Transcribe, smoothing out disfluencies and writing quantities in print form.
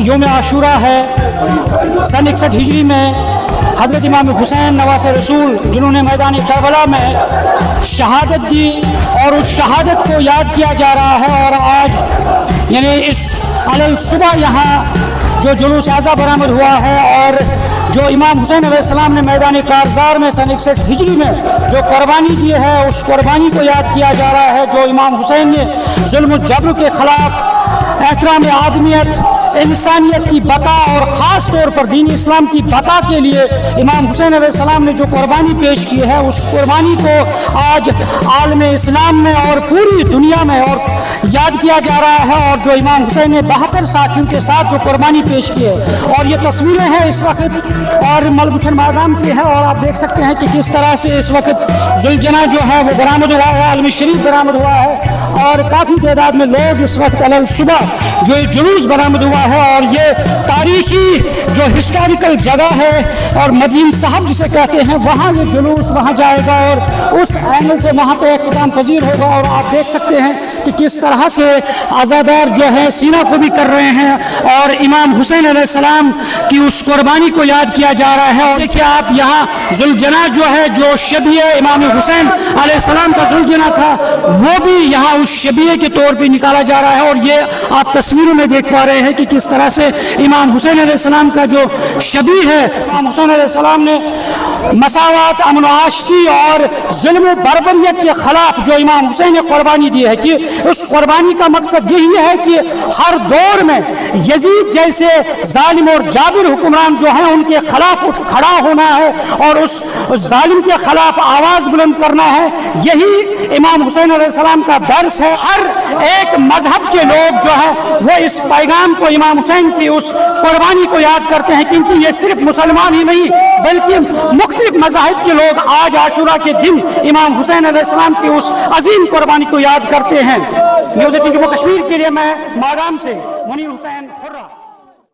یوم عاشورہ ہے سن 61 ہجری میں حضرت امام حسین نواز رسول جنہوں نے میدان کربلا میں شہادت دی، اور اس شہادت کو یاد کیا جا رہا ہے۔ اور آج یعنی اس علل صبح یہاں جو جلوس اعضا برآمد ہوا ہے، اور جو امام حسین علیہ السلام نے میدان کارزار میں سن 61 ہجری میں جو قربانی دی ہے، اس قربانی کو یاد کیا جا رہا ہے جو امام حسین نے ظلم و جبر کے خلاف احترام آدمیت، انسانیت کی بقا اور خاص طور پر دین اسلام کی بقا کے لیے امام حسین علیہ السلام نے جو قربانی پیش کی ہے، اس قربانی کو آج عالم اسلام میں اور پوری دنیا میں اور یاد کیا جا رہا ہے۔ اور جو امام حسین نے 72 ساتھیوں کے ساتھ جو قربانی پیش کی ہے، اور یہ تصویریں ہیں اس وقت اور ملبوچھن میدان کی ہیں، اور آپ دیکھ سکتے ہیں کہ کس طرح سے اس وقت ذوالجناح جو ہے وہ برآمد ہوا ہے، عالم شریف برآمد ہوا ہے، اور کافی تعداد میں لوگ اس وقت علل صبح جو جلوس برآمد ہوا ہے، اور یہ تاریخی جو ہسٹوریکل جگہ ہے اور مدین صاحب جسے کہتے ہیں، وہاں یہ جلوس وہاں جائے گا اور اس اینگل سے وہاں پہ اختتام پذیر ہوگا۔ اور آپ دیکھ سکتے ہیں کہ کس طرح سے عزادار جو ہے سینہ کو بھی کر رہے ہیں، اور امام حسین علیہ السلام کی اس قربانی کو یاد کیا جا رہا ہے۔ اور دیکھیے آپ یہاں ذوالجناح جو ہے، جو شبیہ امام حسین علیہ السلام کا ذوالجناح تھا، وہ بھی یہاں اس شبیہ کے طور پہ نکالا جا رہا ہے۔ اور یہ آپ تصویروں میں دیکھ پا رہے ہیں کہ کس طرح سے امام حسین علیہ السلام کا جو شبیہ ہے، امام حسین علیہ السلام نے مساوات، امن و آشتی اور ظلم و بربریت کے خلاف جو امام حسین نے قربانی دی ہے، کہ اس قربانی کا مقصد یہی ہے کہ ہر دور میں یزید جیسے ظالم اور جابر حکمران جو ہیں ان کے خلاف اٹھ کھڑا ہونا ہے اور اس ظالم کے خلاف آواز بلند کرنا ہے۔ یہی امام حسین علیہ السلام کا درس ہے۔ ہر ایک مذہب کے لوگ جو ہے وہ اس پیغام کو، امام حسین کی اس قربانی کو یاد کرتے ہیں، کیونکہ یہ صرف مسلمان ہی نہیں بلکہ مختلف مذاہب کے لوگ آج عاشورہ کے دن امام حسین علیہ السلام کی اس عظیم قربانی کو یاد کرتے ہیں۔ نیوز 18 جموں کشمیر کے لیے میں ماڈام سے منیر حسین خرہ۔